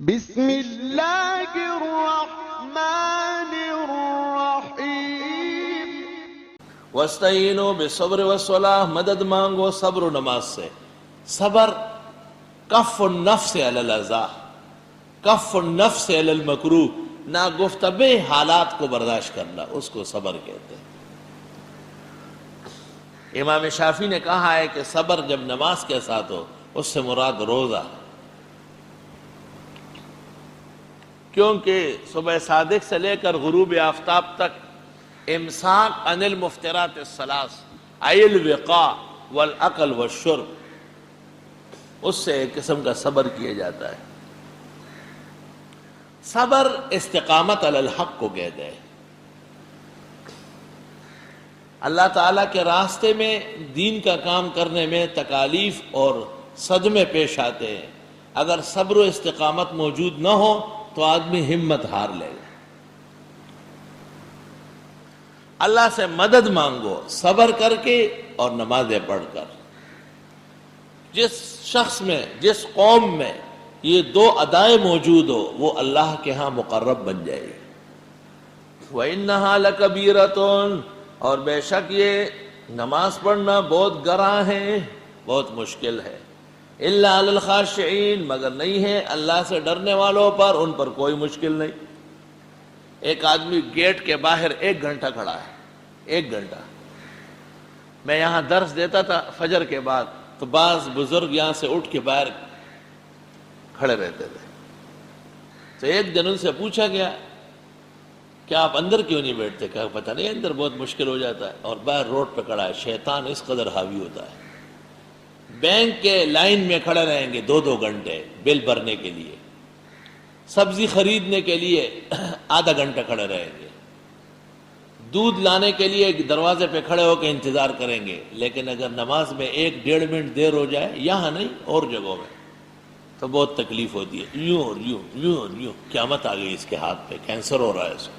بسم اللہ الرحمن الرحیم وَاسْتَعِينُوا بِالصَّبْرِ وَالصَّلَاةِ، مدد مانگو صبر و نماز سے۔ صبر کف النفس علی الاذى، کف النفس علی المکروہ، ناگفتبے حالات کو برداشت کرنا، اس کو صبر کہتے ہیں۔ امام شافعی نے کہا ہے کہ صبر جب نماز کے ساتھ ہو اس سے مراد روزہ، کیونکہ صبح صادق سے لے کر غروب آفتاب تک امساک عن المفترات الثلاث ای الوقاء والاکل والشرب، اس سے ایک قسم کا صبر کیا جاتا ہے۔ صبر استقامت علی الحق کو کہتے ہیں۔ اللہ تعالیٰ کے راستے میں دین کا کام کرنے میں تکالیف اور صدمے پیش آتے ہیں، اگر صبر و استقامت موجود نہ ہو تو آدمی ہمت ہار لے گا۔ اللہ سے مدد مانگو صبر کر کے اور نمازیں پڑھ کر۔ جس شخص میں، جس قوم میں یہ دو ادائیں موجود ہو وہ اللہ کے ہاں مقرب بن جائے گی۔ وَإِنَّهَا لَكَبِيرَةٌ، اور بے شک یہ نماز پڑھنا بہت گراں ہے، بہت مشکل ہے۔ إِلَّا عَلَى الْخَاشِعِينَ، مگر نہیں ہے اللہ سے ڈرنے والوں پر، ان پر کوئی مشکل نہیں۔ ایک آدمی گیٹ کے باہر 1 گھنٹہ کھڑا ہے، 1 گھنٹہ۔ میں یہاں درس دیتا تھا فجر کے بعد، تو بعض بزرگ یہاں سے اٹھ کے باہر کھڑے رہتے تھے، تو ایک دن ان سے پوچھا گیا کہ آپ اندر کیوں نہیں بیٹھتے؟ کہا پتہ نہیں اندر بہت مشکل ہو جاتا ہے، اور باہر روڈ پہ کھڑا ہے، شیطان اس قدر حاوی ہوتا ہے۔ بینک کے لائن میں کھڑے رہیں گے 2 گھنٹے بل بھرنے کے لیے، سبزی خریدنے کے لیے آدھا گھنٹہ کھڑے رہیں گے، دودھ لانے کے لیے دروازے پہ کھڑے ہو کے انتظار کریں گے، لیکن اگر نماز میں 1-1.5 منٹ دیر ہو جائے، یہاں نہیں اور جگہوں میں، تو بہت تکلیف ہوتی ہے۔ یوں اور یوں، یوں اور یوں، قیامت آ گئی اس کے ہاتھ پہ، کینسر ہو رہا ہے اس کو،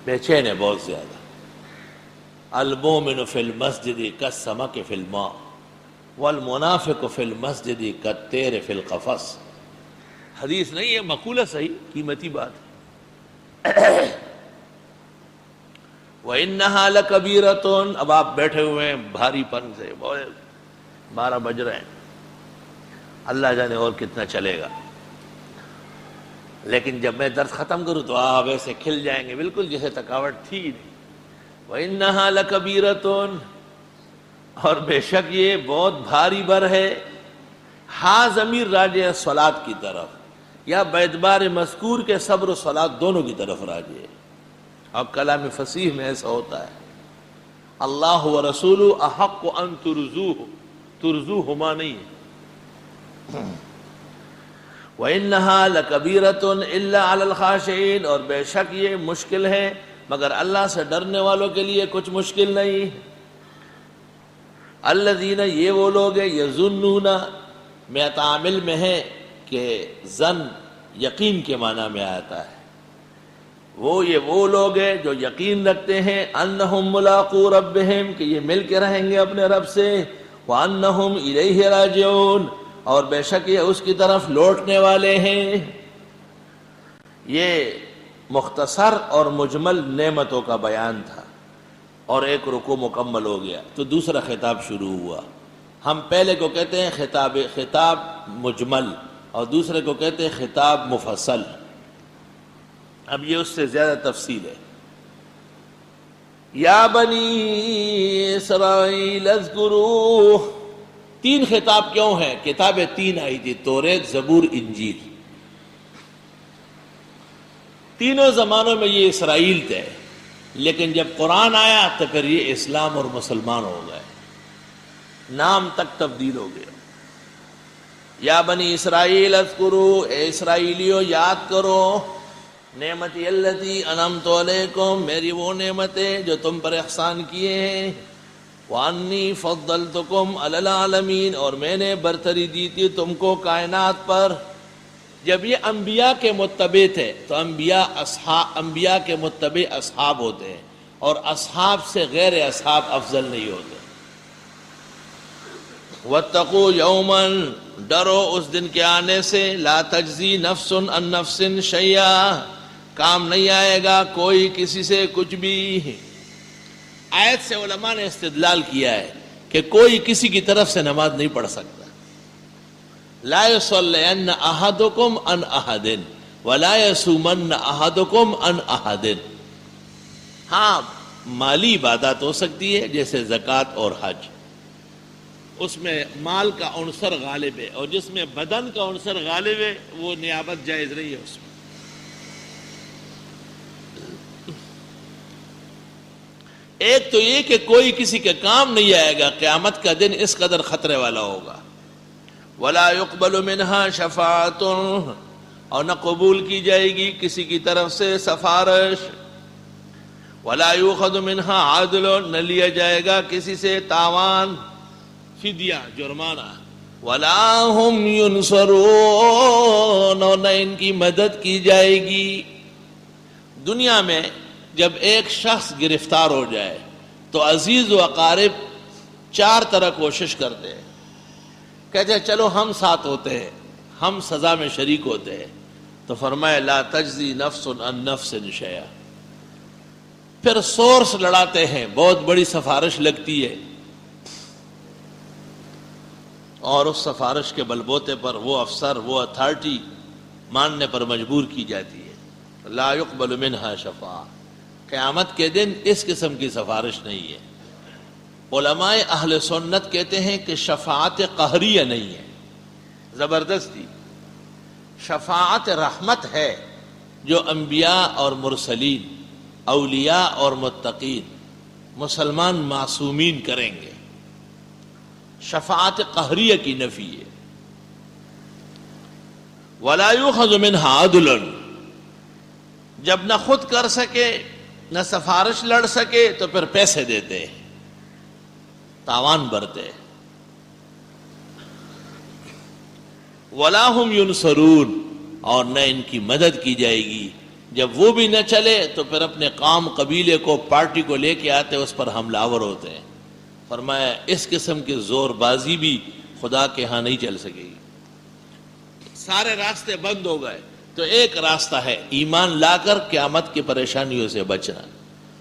بے چین ہے بہت زیادہ۔ المؤمن فی المسجد کالسمک فی الماء والمنافق فی المسجد کالطیر فی القفص۔ حدیث نہیں ہے، مقولہ صحیح، قیمتی بات ہے۔ وَإِنَّهَا لَكَبِيرَةٌ، اب آپ بیٹھے ہوئے ہیں بھاری پن سے، 12 بج رہے ہیں، اللہ جانے اور کتنا چلے گا، لیکن جب میں درس ختم کروں تو آپ ایسے کھل جائیں گے بالکل جیسے تھکاوٹ تھی نہیں۔ وَإِنَّهَا لَكَبِيرَةٌ، اور بے شک یہ بہت بھاری بر ہے۔ ہاں ضمیر راجع ہے صلاۃ کی طرف، یا باعتبار مذکور کے صبر و صلاۃ دونوں کی طرف راجع ہے۔ اب کلام فصیح میں ایسا ہوتا ہے، اللہ و رسول احق ان ترضوہ، ترضوہما نہیں ہے۔ وَإِنَّهَا لَكَبِيرَةٌ إِلَّا عَلَى الْخَاشِعِينَ، اور بے شک یہ مشکل ہے مگر اللہ سے ڈرنے والوں کے لیے کچھ مشکل نہیں۔ الذین، یہ وہ لوگ ہیں، یظنون، میں تعامل میں ہے کہ ظن یقین کے معنی میں آتا ہے، یہ وہ لوگ ہیں جو یقین رکھتے ہیں انہم ملاقو ربہم، کہ یہ مل کے رہیں گے اپنے رب سے، وانہم الیہ راجعون، اور بے شک یہ اس کی طرف لوٹنے والے ہیں۔ یہ مختصر اور مجمل نعمتوں کا بیان تھا، اور ایک رکوع مکمل ہو گیا تو دوسرا خطاب شروع ہوا۔ ہم پہلے کو کہتے ہیں خطاب مجمل، اور دوسرے کو کہتے ہیں خطاب مفصل۔ اب یہ اس سے زیادہ تفصیل ہے۔ یا بنی اسرائیل اذکروا، 3 خطاب کیوں ہیں؟ کتابیں 3 آئی تھی، توریت، زبور، انجیل۔ تینوں زمانوں میں یہ اسرائیل تھے، لیکن جب قرآن آیا تو پھر یہ اسلام اور مسلمان ہو گئے، نام تک تبدیل ہو گیا۔ یا بنی اسرائیل اذکروا، اے اسرائیلیوں یاد کرو، نعمتی التی انعمت علیکم، میری وہ نعمتیں جو تم پر احسان کیے ہیں، وانی فضلتکم علی العالمین، اور میں نے برتری دی تھی تم کو کائنات پر۔ جب یہ انبیاء کے متبع تھے تو انبیاء کے متبع اصحاب ہوتے ہیں، اور اصحاب سے غیر اصحاب افضل نہیں ہوتے۔ واتقوا یوما، ڈرو اس دن کے آنے سے، لا تجزی نفس عن نفس شیئا، کام نہیں آئے گا کوئی کسی سے کچھ بھی۔ آیت سے علماء نے استدلال کیا ہے کہ کوئی کسی کی طرف سے نماز نہیں پڑھ سکتا۔ لا یصلین احدکم عن احد ولا یصومن احدکم عن احد۔ ہاں مالی عبادت ہو سکتی ہے جیسے زکوٰۃ اور حج، اس میں مال کا عنصر غالب ہے، اور جس میں بدن کا عنصر غالب ہے وہ نیابت جائز نہیں ہے اس میں۔ ایک تو یہ کہ کوئی کسی کے کام نہیں آئے گا، قیامت کا دن اس قدر خطرے والا ہوگا۔ ولا يقبل منها شفاعت، اور نہ قبول کی جائے گی کسی کی طرف سے سفارش۔ ولا يؤخذ منها عدل، نہ لیا جائے گا کسی سے تاوان، فدیہ، جرمانہ۔ ولا هم ينصرون، اور نہ ان کی مدد کی جائے گی۔ دنیا میں جب ایک شخص گرفتار ہو جائے تو عزیز و اقارب چار طرح کوشش کرتے ہیں، کہتے ہیں چلو ہم ساتھ ہوتے ہیں، ہم سزا میں شریک ہوتے ہیں۔ تو فرمایا لا تجزی نفس عن نفس شیئا۔ پھر سورس لڑاتے ہیں، بہت بڑی سفارش لگتی ہے، اور اس سفارش کے بلبوتے پر وہ افسر، وہ اتھارٹی ماننے پر مجبور کی جاتی ہے۔ لا يقبل منها شفاعہ، قیامت کے دن اس قسم کی سفارش نہیں ہے۔ علماء اہل سنت کہتے ہیں کہ شفاعت قہریہ نہیں ہے، زبردستی۔ شفاعت رحمت ہے جو انبیاء اور مرسلین، اولیاء اور متقین، مسلمان معصومین کریں گے۔ شفاعت قہریہ کی نفی ہے۔ ولا یؤخذ منها عدل، جب نہ خود کر سکے نہ سفارش لڑ سکے تو پھر پیسے دیتے، تاوان برتے۔ ولا هم ينصرون، اور نہ ان کی مدد کی جائے گی۔ جب وہ بھی نہ چلے تو پھر اپنے قوم، قبیلے کو، پارٹی کو لے کے آتے، اس پر حملہ آور ہوتے ہیں۔ فرمایا اس قسم کی زور بازی بھی خدا کے ہاں نہیں چل سکے گی۔ سارے راستے بند ہو گئے تو ایک راستہ ہے، ایمان لا کر قیامت کی پریشانیوں سے بچنا۔